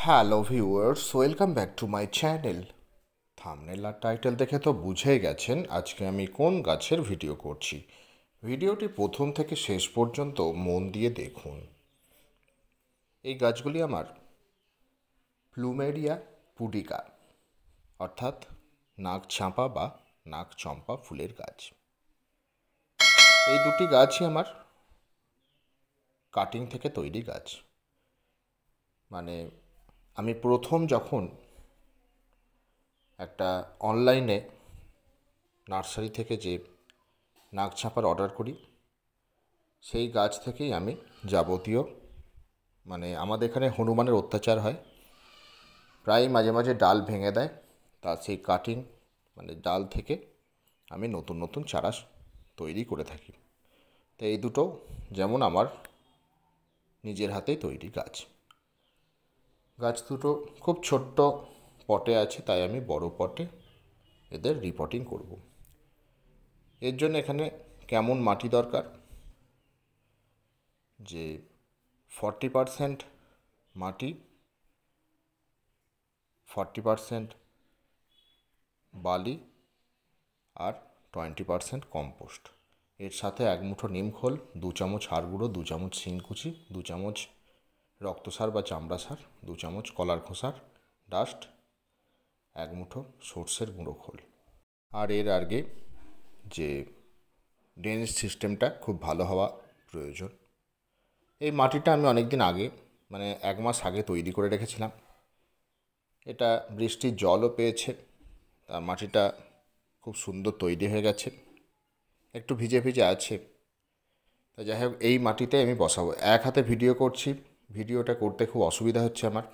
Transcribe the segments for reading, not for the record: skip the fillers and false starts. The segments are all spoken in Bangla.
Hello viewers, welcome back to my channel. Thumbnail আর টাইটেল দেখে তো বুঝেই গেছেন আজকে আমি কোন গাছের ভিডিও করছি। ভিডিওটি প্রথম থেকে শেষ পর্যন্ত মন দিয়ে দেখুন। এই গাছগুলি আমার প্লুমেরিয়া পুডিকা অর্থাৎ নাগচাঁপা বা নাগচম্পা ফুলের গাছ। এই দুটি গাছই আমার কাটিং থেকে তৈরি গাছ। মানে আমি প্রথম যখন একটা অনলাইনে নার্সারি থেকে যে নাগচাঁপার অর্ডার করি, সেই গাছ থেকেই আমি যাবতীয় আমাদের এখানে হনুমানের অত্যাচার হয়, প্রায় মাঝে মাঝে ডাল ভেঙে দেয়, তার সেই কাটিং ডাল থেকে আমি নতুন নতুন চারা তৈরি করে থাকি। তো এই দুটো যেমন আমার নিজের হাতেই তৈরি গাছ। গাছ দুটো খুব ছোট্ট পটে আছে, তাই আমি বড় পটে এদের রিপোর্টিং করব। এর জন্য এখানে কেমন মাটি দরকার, যে 40% মাটি, 40% বালি আর 20% কম্পোস্ট। এর সাথে এক মুঠো নিম খোল, 2 চামচ হাড় গুঁড়ো, 2 চামচ শিংকুচি, 2 চামচ রক্ত সার বা চামড়া সার, 2 চামচ কলার খোসার ডাস্ট, 1 মুঠো সর্ষের গুঁড়ো খোল। আর এর আগে যে ড্রেনেজ সিস্টেমটা খুব ভালো হওয়া প্রয়োজন। এই মাটিটা আমি অনেক দিন আগে 1 মাস আগে তৈরি করে রেখেছিলাম। এটা বৃষ্টির জলও পেয়েছে, তার মাটিটা খুব সুন্দর তৈরি হয়ে গেছে, একটু ভিজে ভিজে আছে। তা যাই হোক, এই মাটিতে আমি বসাবো। এক হাতে ভিডিও করছি, ভিডিওটা করতে খুব অসুবিধা হচ্ছে আমার।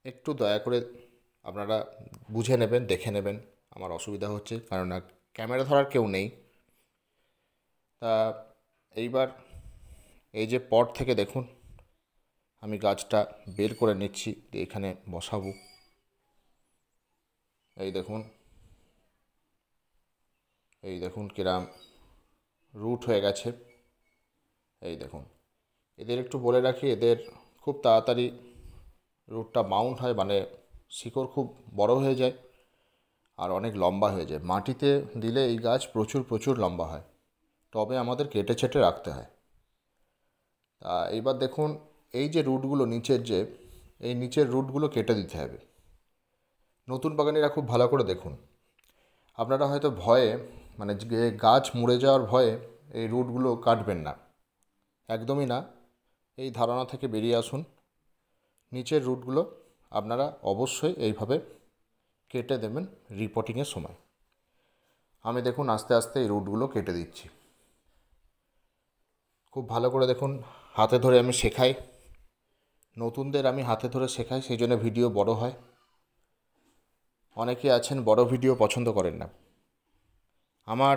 একটু দয়া করে আপনারা বুঝে নেবেন, দেখে নেবেন। আমার অসুবিধা হচ্ছে কারণ ক্যামেরা ধরার কেউ নেই। তা এইবার এই যে পট থেকে দেখুন আমি গাছটা বের করে নিচ্ছি, এখানে বসাবো। এই দেখুন কিরাম রুট হয়ে গেছে। এই দেখুন, এদের একটু বলে রাখি, এদের খুব তাড়াতাড়ি রুটটা মাউন্ট হয়, শিকড় খুব বড় হয়ে যায় আর অনেক লম্বা হয়ে যায়। মাটিতে দিলে এই গাছ প্রচুর প্রচুর লম্বা হয়, তবে আমাদের কেটে ছেটে রাখতে হয়। তা এইবার দেখুন, এই যে রুটগুলো এই নিচের রুটগুলো কেটে দিতে হবে। নতুন বাগানিরা খুব ভালো করে দেখুন। আপনারা হয়তো ভয়ে যে গাছ মরে যাওয়ার ভয়ে এই রুটগুলো কাটবেন না, একদমই না। এই ধারণা থেকে বেরিয়ে আসুন। নিচের রুটগুলো আপনারা অবশ্যই এইভাবে কেটে দেবেন রিপোর্টিংয়ের সময়। আমি দেখুন আস্তে আস্তে এই রুটগুলো কেটে দিচ্ছি। খুব ভালো করে দেখুন, হাতে ধরে আমি শেখাই। নতুনদের আমি হাতে ধরে শেখাই, সেই জন্য ভিডিও বড় হয়। অনেকে আছেন বড় ভিডিও পছন্দ করেন না। আমার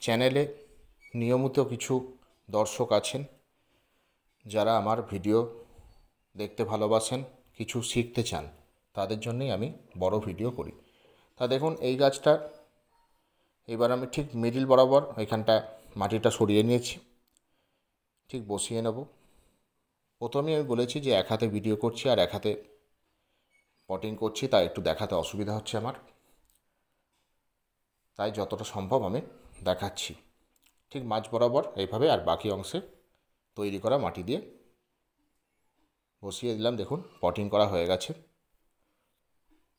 চ্যানেলে নিয়মিত কিছু দর্শক আছেন যারা আমার ভিডিও দেখতে ভালোবাসেন, কিছু শিখতে চান, তাদের জন্যই আমি বড় ভিডিও করি। তা দেখুন, এই গাছটা এবার আমি ঠিক মিডিল বরাবর এখানটা মাটিটা সরিয়ে নিয়েছি, ঠিক বসিয়ে নেব। প্রথমেই আমি বলেছি যে এক হাতে ভিডিও করছি আর এক হাতে পটিং করছি, তাই একটু দেখাতে অসুবিধা হচ্ছে আমার, তাই যতটা সম্ভব আমি দেখাচ্ছি। ঠিক মাঝ বরাবর এইভাবে, আর বাকি অংশে তৈরি করা মাটি দিয়ে বসিয়ে দিলাম। দেখুন পটিং করা হয়ে গেছে।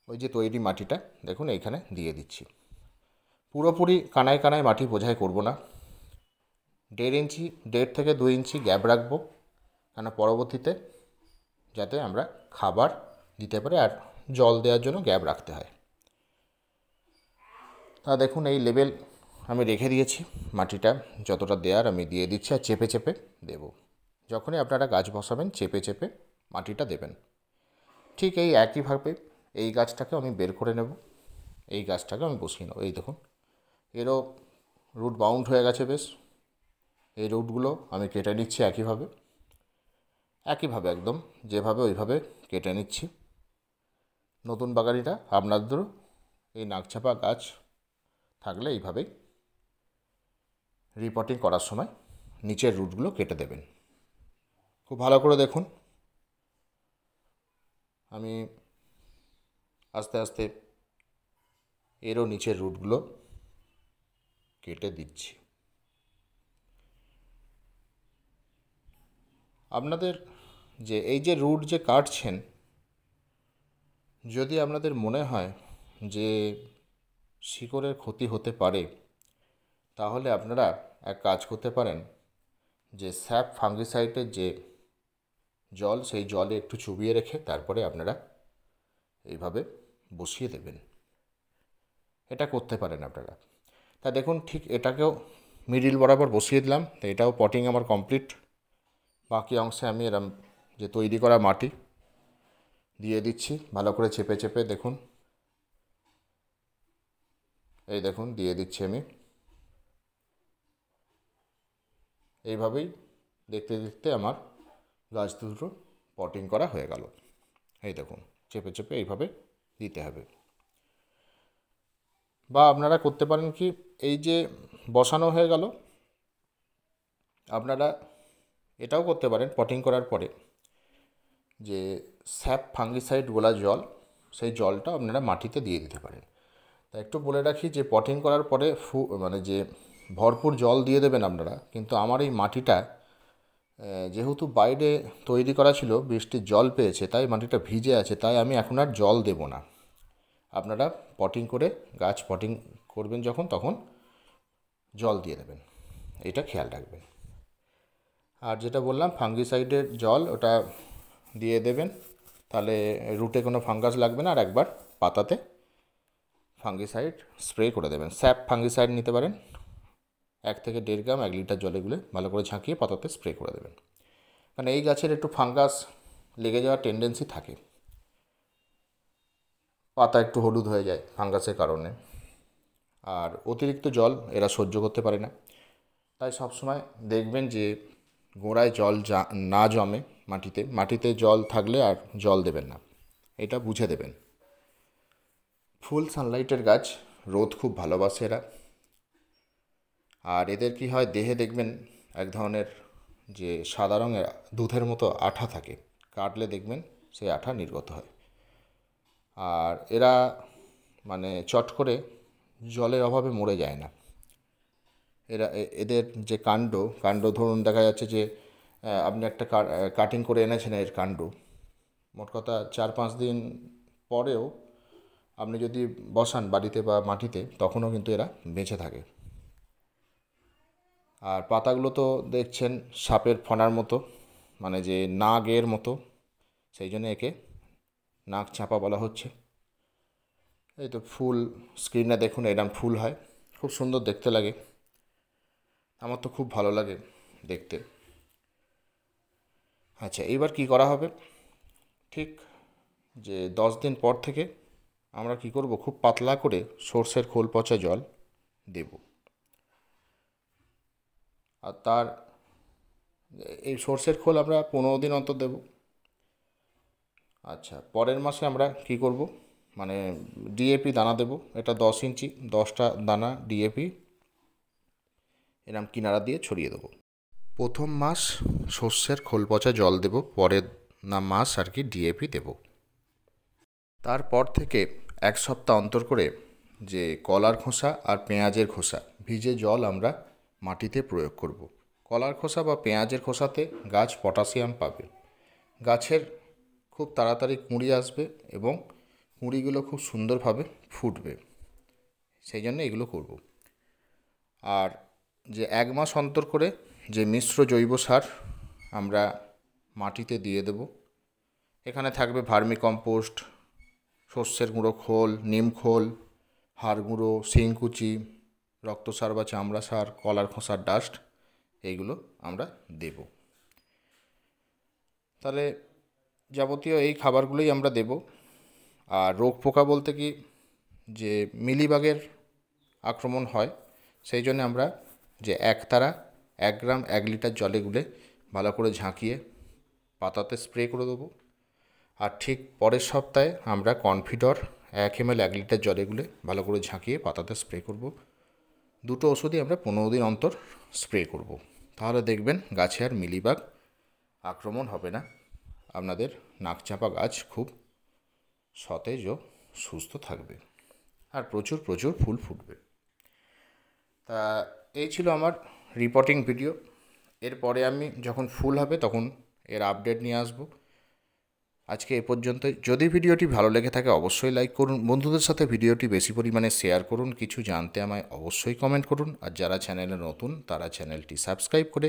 ওই যে তৈরি মাটিটা দেখুন এইখানে দিয়ে দিচ্ছি। পুরোপুরি কানায় কানায় মাটি বোঝাই করব না, 1.5 থেকে 2 ইঞ্চি গ্যাপ রাখবো, কেন পরবর্তীতে যাতে আমরা খাবার দিতে পারি আর জল দেওয়ার জন্য গ্যাপ রাখতে হয়। তা দেখুন এই লেভেল আমি রেখে দিয়েছি। মাটিটা যতটা দেওয়ার আমি দিয়ে দিচ্ছি, আর চেপে চেপে দেব। যখনই আপনারা গাছ বসাবেন চেপে চেপে মাটিটা দেবেন। ঠিক এই একইভাবে এই গাছটাকে আমি বের করে নেব, এই গাছটাকে আমি বসিয়ে নেব। এই দেখুন এরও রুট বাউন্ড হয়ে গেছে বেশ। এই রুটগুলো আমি কেটে নিচ্ছি একইভাবে একদম যেভাবে ওইভাবে কেটে নিচ্ছি। নতুন বাগানিরা আপনাদেরও এই নাগচাপা গাছ থাকলে এইভাবেই রিপোর্টিং করার সময় নিচের রুটগুলো কেটে দেবেন। খুব ভালো করে দেখুন আমি আস্তে আস্তে এরও নিচের রুটগুলো কেটে দিচ্ছি। আপনাদের যে এই যে রুট যে কাটছেন, যদি আপনাদের মনে হয় যে শিকড়ের ক্ষতি হতে পারে, তাহলে আপনারা এক কাজ করতে পারেন, যে স্যাপ ফাঙ্গিসাইডের যে জল, সেই জলে একটু চুবিয়ে রেখে তারপরে আপনারা এইভাবে বসিয়ে দেবেন। এটা করতে পারেন আপনারা। তা দেখুন, ঠিক এটাকেও মিডিল বরাবর বসিয়ে দিলাম। তো এটাও পটিং আমার কমপ্লিট। বাকি অংশে আমি এরম যে তৈরি করা মাটি দিয়ে দিচ্ছি, ভালো করে চেপে চেপে। দেখুন, এই দেখুন দিয়ে দিচ্ছি আমি। এইভাবেই দেখতে দেখতে আমার গাছ দুটো পটিং করা হয়ে গেল। এই দেখুন, চেপে চেপে এইভাবে দিতে হবে। বা আপনারা করতে পারেন কি, এই যে বসানো হয়ে গেল, আপনারা এটাও করতে পারেন পটিং করার পরে যে স্যাপ ফাঙ্গিসাইড গোলা জল, সেই জলটা আপনারা মাটিতে দিয়ে দিতে পারেন। তা একটু বলে রাখি যে পটিং করার পরে মানে যে ভরপুর জল দিয়ে দেবেন আপনারা, কিন্তু আমার এই মাটিটা যেহেতু বাইরে তৈরি করা ছিল, বৃষ্টির জল পেয়েছে, তাই মাটিটা ভিজে আছে, তাই আমি এখন আর জল দেব না। আপনারা পটিং করে গাছ পটিং করবেন যখন, তখন জল দিয়ে দেবেন, এটা খেয়াল রাখবেন। আর যেটা বললাম ফাঙ্গিসাইডের জল, ওটা দিয়ে দেবেন, তাহলে রুটে কোনো ফাঙ্গাস লাগবে না। আর একবার পাতাতে ফাঙ্গিসাইড স্প্রে করে দেবেন। স্যাপ ফাঙ্গিসাইড নিতে পারেন, 1 থেকে 1.5 গ্রাম 1 লিটার জলে গুলে ভালো করে ঝাঁকিয়ে পাতাতে স্প্রে করে দেবেন। কারণ এই গাছের একটু ফাঙ্গাস লেগে যাওয়ার টেন্ডেন্সি থাকে, পাতা একটু হলুদ হয়ে যায় ফাঙ্গাসের কারণে। আর অতিরিক্ত জল এরা সহ্য করতে পারে না, তাই সবসময় দেখবেন যে গোড়ায় জল না জমে। মাটিতে জল থাকলে আর জল দেবেন না, এটা বুঝে দেবেন। ফুল সানলাইটের গাছ, রোদ খুব ভালোবাসে এরা। আর এদের কি হয়, দেহে দেখবেন এক ধরনের যে সাদা রঙের দুধের মতো আঠা থাকে, কাটলে দেখবেন সেই আঠা নির্গত হয়। আর এরা মানে চট করে জলের অভাবে মরে যায় না। এদের যে কাণ্ড ধরুন, দেখা যাচ্ছে যে আপনি একটা কাটিং করে এনেছেন এর কাণ্ড, মোট কথা 4-5 দিন পরেও আপনি যদি বসান বাড়িতে বা মাটিতে, তখনও কিন্তু এরা বেঁচে থাকে। আর পাতাগুলো তো দেখছেন সাপের ফণার মতো, মানে যে নাগের মতো, সেই জন্য একে নাক চাপা বলা হচ্ছে। এই তো ফুল স্ক্রিনে দেখুন এরকম ফুল হয়, খুব সুন্দর দেখতে লাগে। আমার তো খুব ভালো লাগে দেখতে। আচ্ছা, এইবার কি করা হবে, ঠিক যে 10 দিন পর থেকে আমরা কি করব, খুব পাতলা করে সর্ষের খোল পচা জল দেব। আর তার এই সর্ষের খোল আমরা 15 দিন অন্তর দেব। আচ্ছা, পরের মাসে আমরা কি করব, মানে ডিএপি দানা দেব। এটা 10 ইঞ্চি 10টা দানা ডিএপি এরম কিনারা দিয়ে ছড়িয়ে দেবো। প্রথম মাস সর্ষের খোল পচা জল দেব, পরের মাস আর কি ডিএপি দেব। তারপর থেকে 1 সপ্তাহ অন্তর করে যে কলার খোসা আর পেঁয়াজের খোসা ভিজে জল আমরা মাটিতে প্রয়োগ করব। কলার খোসা বা পেঁয়াজের খোসাতে গাছ পটাশিয়াম পাবে, গাছের খুব তাড়াতাড়ি কুঁড়ি আসবে এবং কুঁড়িগুলো খুব সুন্দরভাবে ফুটবে, সেই জন্য এগুলো করব। আর যে 1 মাস অন্তর করে যে মিশ্র জৈব সার আমরা মাটিতে দিয়ে দেব, এখানে থাকবে ভার্মি কম্পোস্ট, শস্যের গুঁড়ো খোল, নিম খোল, হাড় গুঁড়ো, শিংকুচি, রক্তসার বা চামড়া সার, কলার খোসার ডাস্ট, এইগুলো আমরা দেব। তাহলে যাবতীয় এই খাবারগুলোই আমরা দেব। আর রোগ পোকা বলতে কি, যে মিলিবাগের আক্রমণ হয়, সেই জন্য আমরা যে একতারা 1 গ্রাম 1 লিটার জলে গুলে ভালো করে ঝাঁকিয়ে পাতাতে স্প্রে করে দেবো। আর ঠিক পরের সপ্তাহে আমরা কনফিডর 1 ml 1 লিটার জলে গুলে ভালো করে ঝাঁকিয়ে পাতাতে স্প্রে করব। দুটো ওষুধই আমরা 15 দিন অন্তর স্প্রে করব। তাহলে দেখবেন গাছে আর মিলিবাগ আক্রমণ হবে না, আপনাদের নাকচাপা গাছ খুব সতেজ ও সুস্থ থাকবে আর প্রচুর প্রচুর ফুল ফুটবে। তা এই ছিল আমার রিপোর্টিং ভিডিও। এরপরে আমি যখন ফুল হবে তখন এর আপডেট নিয়ে আসবো। আজকে এ পর্যন্তই। যদি ভিডিওটি ভালো লেগে থাকে অবশ্যই লাইক করুন, বন্ধুদের সাথে ভিডিওটি বেশি পরিমাণে শেয়ার করুন, কিছু জানতে আমায় অবশ্যই কমেন্ট করুন। আর যারা চ্যানেলে নতুন তারা চ্যানেলটি সাবস্ক্রাইব করে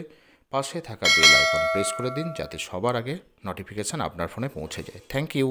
পাশে থাকা বেল আইকন প্রেস করে দিন, যাতে সবার আগে নোটিফিকেশান আপনার ফোনে পৌঁছে যায়। Thank you.